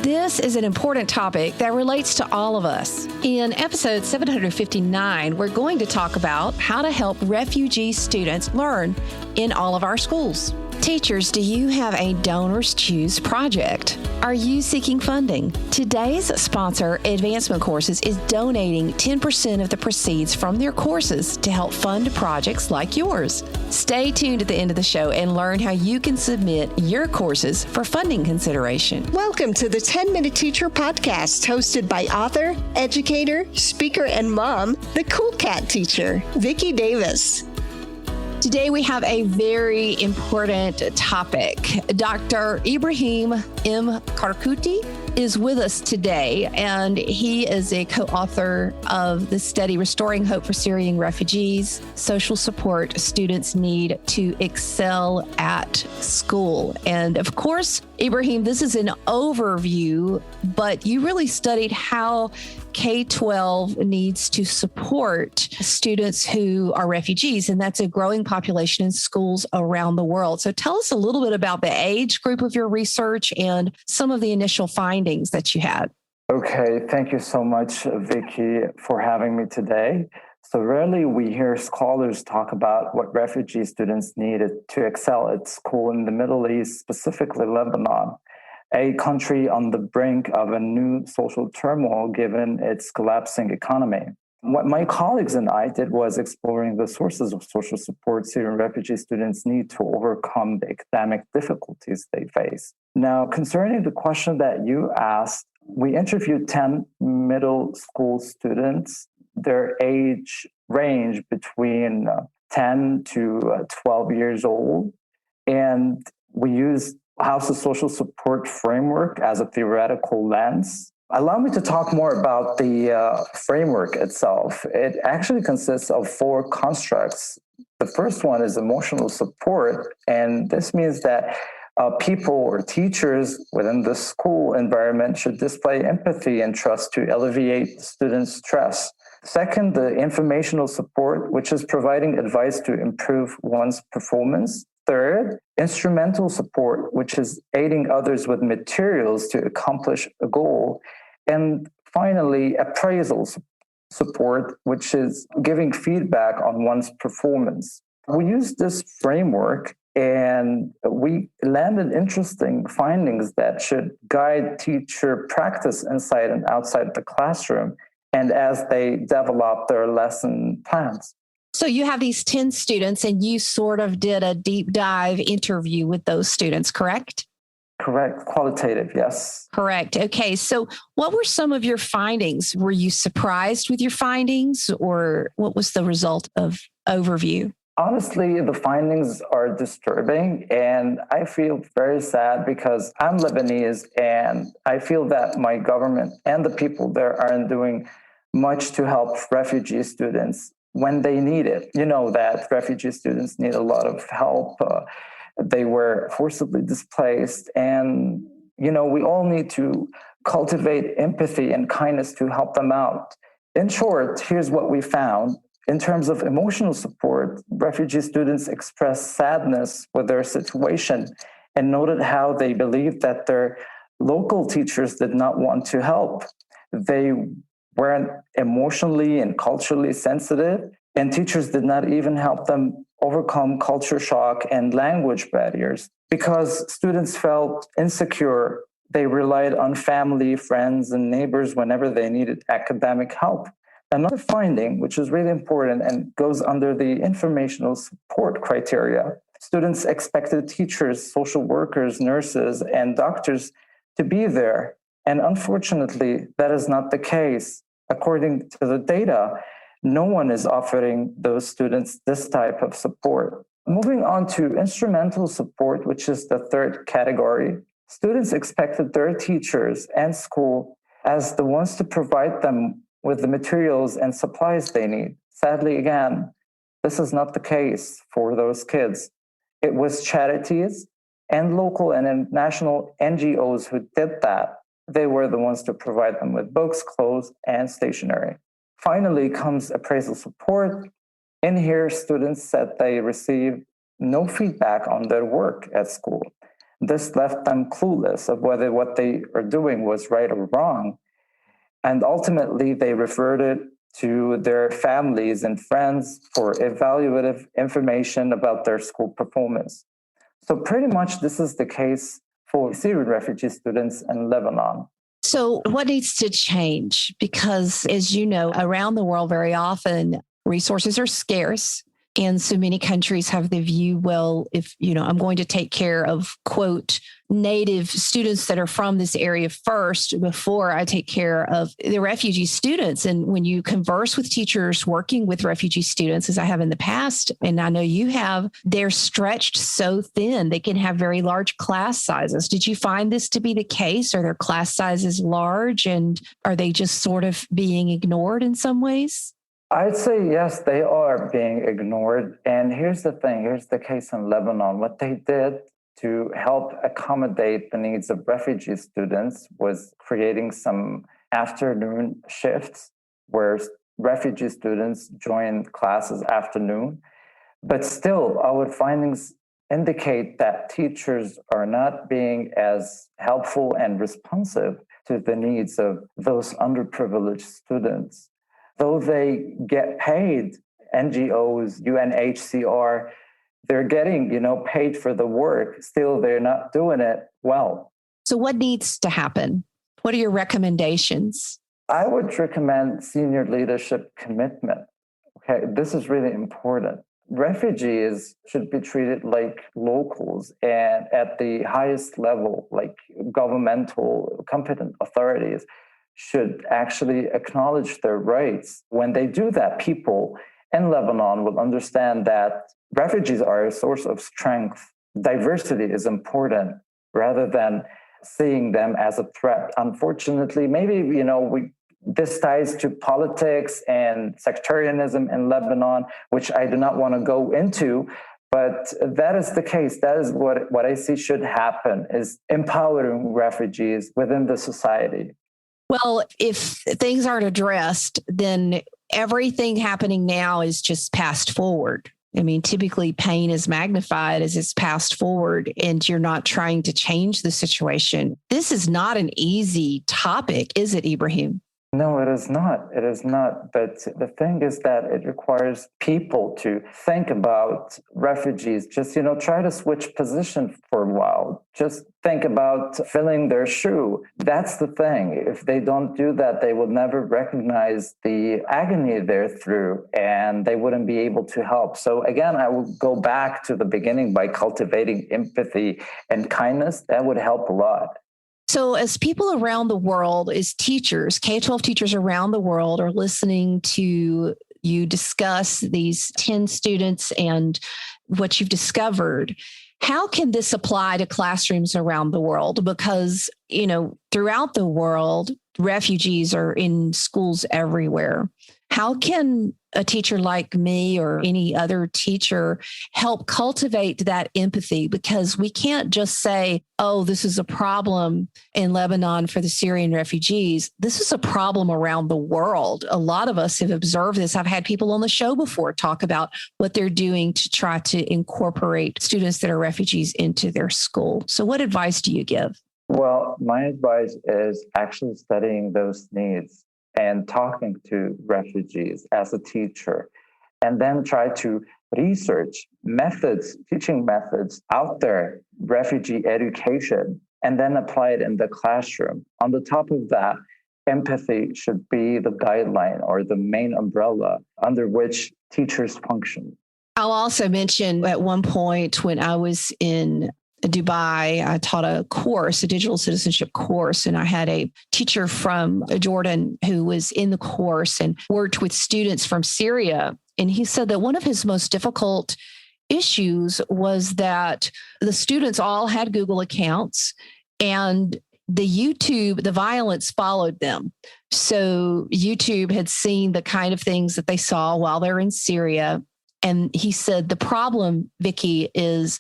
This is an important topic that relates to all of us. In episode 759, we're going to talk about how to help refugee students learn in all of our schools. Teachers, do you have a Donors Choose project? Are you seeking funding? Today's sponsor, Advancement Courses, is donating 10% of the proceeds from their courses to help fund projects like yours. Stay tuned at the end of the show and learn how you can submit your courses for funding consideration. Welcome to the 10-Minute Teacher Podcast, hosted by author, educator, speaker, and mom, the Cool Cat teacher, Vicki Davis. Today we have a very important topic. Dr. Ibrahim M. Karkouti is with us today, and he is a co-author of the study Restoring Hope for Syrian Refugees, Social Support Students Need to Excel at School. And of course, Ibrahim, this is an overview, but you really studied how K-12 needs to support students who are refugees, and that's a growing population in schools around the world. So tell us a little bit about the age group of your research and some of the initial findings that you had. Okay, thank you so much, Vicki, for having me today. So rarely we hear scholars talk about what refugee students needed to excel at school in the Middle East, specifically Lebanon, a country on the brink of a new social turmoil given its collapsing economy. What my colleagues and I did was exploring the sources of social support Syrian refugee students need to overcome the academic difficulties they face. Now, concerning the question that you asked, we interviewed 10 middle school students. Their age range between 10 to 12 years old. And we used House of Social Support framework as a theoretical lens. Allow me to talk more about the framework itself. It actually consists of 4 constructs. The first one is emotional support, and this means that people or teachers within the school environment should display empathy and trust to alleviate students' stress. Second, the informational support, which is providing advice to improve one's performance. Third, instrumental support, which is aiding others with materials to accomplish a goal. And finally, appraisal support, which is giving feedback on one's performance. We used this framework and we landed interesting findings that should guide teacher practice inside and outside the classroom and as they develop their lesson plans. So you have these 10 students and you sort of did a deep dive interview with those students, correct? Correct. Qualitative, yes. Correct. Okay. So what were some of your findings? Were you surprised with your findings, or what was the result of overview? Honestly, the findings are disturbing, and I feel very sad because I'm Lebanese and I feel that my government and the people there aren't doing much to help refugee students when they need it. You know that refugee students need a lot of help. They were forcibly displaced. And, we all need to cultivate empathy and kindness to help them out. In short, here's what we found. In terms of emotional support, refugee students expressed sadness with their situation and noted how they believed that their local teachers did not want to help. They weren't emotionally and culturally sensitive, and teachers did not even help them overcome culture shock and language barriers. Because students felt insecure, they relied on family, friends, and neighbors whenever they needed academic help. Another finding, which is really important and goes under the informational support criteria, students expected teachers, social workers, nurses, and doctors to be there. And unfortunately, that is not the case. According to the data, no one is offering those students this type of support. Moving on to instrumental support, which is the third category, students expected their teachers and school as the ones to provide them with the materials and supplies they need. Sadly, again, this is not the case for those kids. It was charities and local and national NGOs who did that. They were the ones to provide them with books, clothes, and stationery. Finally comes appraisal support. In here, students said they received no feedback on their work at school. this left them clueless of whether what they are doing was right or wrong. And ultimately, they reverted to their families and friends for evaluative information about their school performance. So pretty much this is the case for Syrian refugee students in Lebanon. So what needs to change? Because as you know, around the world, very often resources are scarce. And so many countries have the view, well, if, I'm going to take care of, quote, native students that are from this area first before I take care of the refugee students. And when you converse with teachers working with refugee students, as I have in the past, and I know you have, they're stretched so thin, they can have very large class sizes. Did you find this to be the case? Are their class sizes large, and are they just sort of being ignored in some ways? I'd say yes, they are being ignored. And here's the thing, here's the case in Lebanon. What they did to help accommodate the needs of refugee students was creating some afternoon shifts where refugee students join classes afternoon. But still, our findings indicate that teachers are not being as helpful and responsive to the needs of those underprivileged students. Though they get paid, NGOs, UNHCR, they're getting, paid for the work. Still, they're not doing it well. So what needs to happen? What are your recommendations? I would recommend senior leadership commitment. Okay, this is really important. Refugees should be treated like locals and at the highest level, like governmental competent authorities should actually acknowledge their rights. When they do that, people in Lebanon will understand that refugees are a source of strength. Diversity is important rather than seeing them as a threat. Unfortunately, maybe, this ties to politics and sectarianism in Lebanon, which I do not want to go into. But that is the case. That is what I see should happen, is empowering refugees within the society. Well, if things aren't addressed, then everything happening now is just passed forward. I mean, typically pain is magnified as it's passed forward, and you're not trying to change the situation. This is not an easy topic, is it, Ibrahim? No, it is not. It is not. But the thing is that it requires people to think about refugees. Just, try to switch position for a while. Just think about filling their shoe. That's the thing. If they don't do that, they will never recognize the agony they're through, and they wouldn't be able to help. So again, I will go back to the beginning by cultivating empathy and kindness. That would help a lot. So as people around the world, as teachers, K-12 teachers around the world are listening to you discuss these 10 students and what you've discovered, how can this apply to classrooms around the world? Because, throughout the world, refugees are in schools everywhere. How can a teacher like me or any other teacher help cultivate that empathy? Because we can't just say, oh, this is a problem in Lebanon for the Syrian refugees. This is a problem around the world. A lot of us have observed this. I've had people on the show before talk about what they're doing to try to incorporate students that are refugees into their school. So what advice do you give? Well, my advice is actually studying those needs and talking to refugees as a teacher, and then try to research methods, teaching methods out there, refugee education, and then apply it in the classroom. On the top of that, empathy should be the guideline or the main umbrella under which teachers function. I'll also mention at one point when I was in Dubai, I taught a course, a digital citizenship course, and I had a teacher from Jordan who was in the course and worked with students from Syria. And he said that one of his most difficult issues was that the students all had Google accounts, and the violence followed them. So YouTube had seen the kind of things that they saw while they're in Syria. And he said, the problem, Vicky, is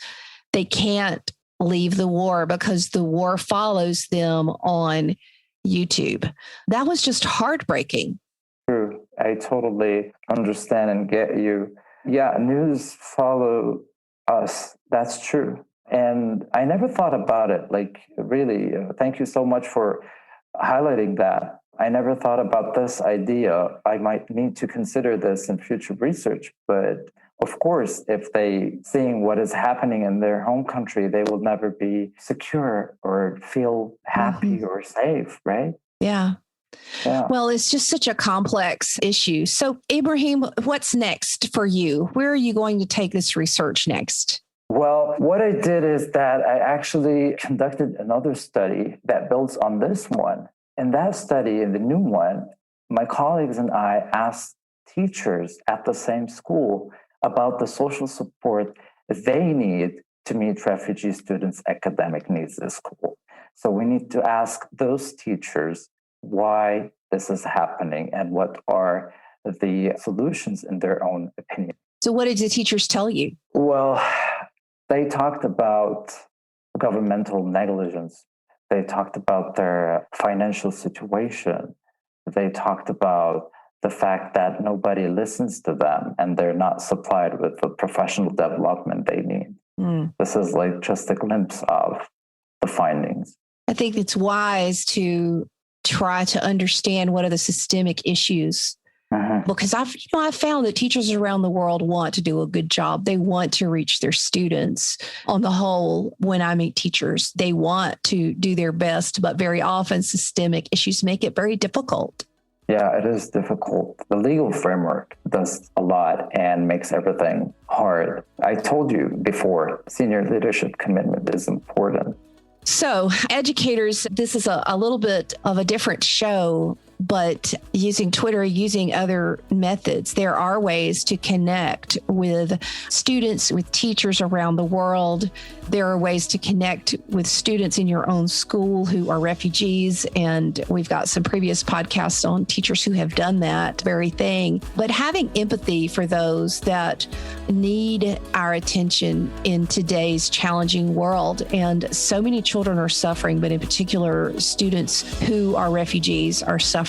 they can't leave the war because the war follows them on YouTube. That was just heartbreaking. True. I totally understand and get you. Yeah, news follow us. That's true. And I never thought about it. Like, really, thank you so much for highlighting that. I never thought about this idea. I might need to consider this in future research. But of course, if they seeing what is happening in their home country, they will never be secure or feel happy or safe, right? Yeah. Yeah. Well, it's just such a complex issue. So, Ibrahim, what's next for you? Where are you going to take this research next? Well, what I did is that I actually conducted another study that builds on this one. In that study, in the new one, my colleagues and I asked teachers at the same school about the social support they need to meet refugee students' academic needs at school. So we need to ask those teachers why this is happening and what are the solutions in their own opinion. So what did the teachers tell you? Well, they talked about governmental negligence. They talked about their financial situation. They talked about the fact that nobody listens to them and they're not supplied with the professional development they need. This is like just a glimpse of the findings. I think it's wise to try to understand what are the systemic issues. Because I've found that teachers around the world want to do a good job. They want to reach their students. On the whole, when I meet teachers, they want to do their best, but very often systemic issues make it very difficult. Yeah, it is difficult. The legal framework does a lot and makes everything hard. I told you before, senior leadership commitment is important. So, educators, this is a little bit of a different show, but using Twitter, using other methods, there are ways to connect with students, with teachers around the world. There are ways to connect with students in your own school who are refugees. And we've got some previous podcasts on teachers who have done that very thing. But having empathy for those that need our attention in today's challenging world. And so many children are suffering, but in particular, students who are refugees are suffering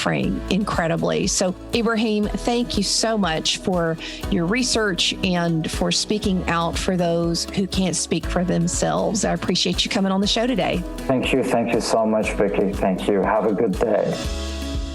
incredibly. So, Ibrahim, thank you so much for your research and for speaking out for those who can't speak for themselves. I appreciate you coming on the show today. Thank you. Thank you so much, Vicki. Thank you. Have a good day.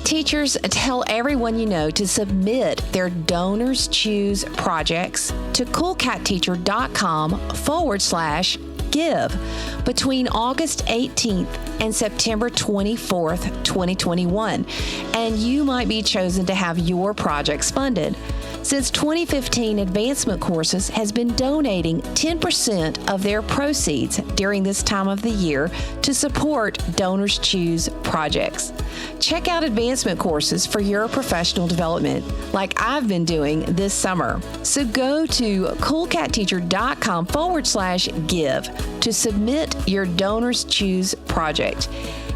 Teachers, tell everyone you know to submit their Donors Choose projects to coolcatteacher.com/give between August 18th and September 24th, 2021, and you might be chosen to have your projects funded. Since 2015, Advancement Courses has been donating 10% of their proceeds during this time of the year to support Donors Choose projects. Check out Advancement Courses for your professional development, like I've been doing this summer. So go to coolcatteacher.com/give to submit your Donors Choose project.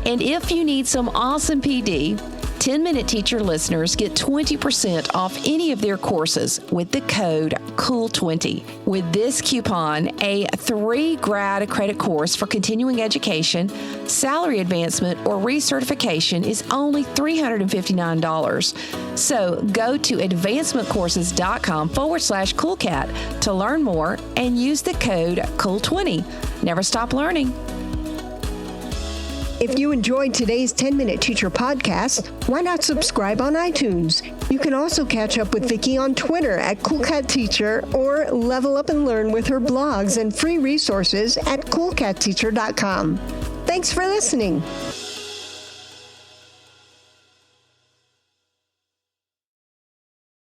And if you need some awesome PD, 10-Minute Teacher listeners get 20% off any of their courses with the code COOL20. With this coupon, a 3 grad credit course for continuing education, salary advancement, or recertification is only $359. So go to advancementcourses.com/coolcat to learn more and use the code COOL20. Never stop learning. If you enjoyed today's 10-Minute Teacher podcast, why not subscribe on iTunes? You can also catch up with Vicki on Twitter at CoolCatTeacher or level up and learn with her blogs and free resources at coolcatteacher.com. Thanks for listening.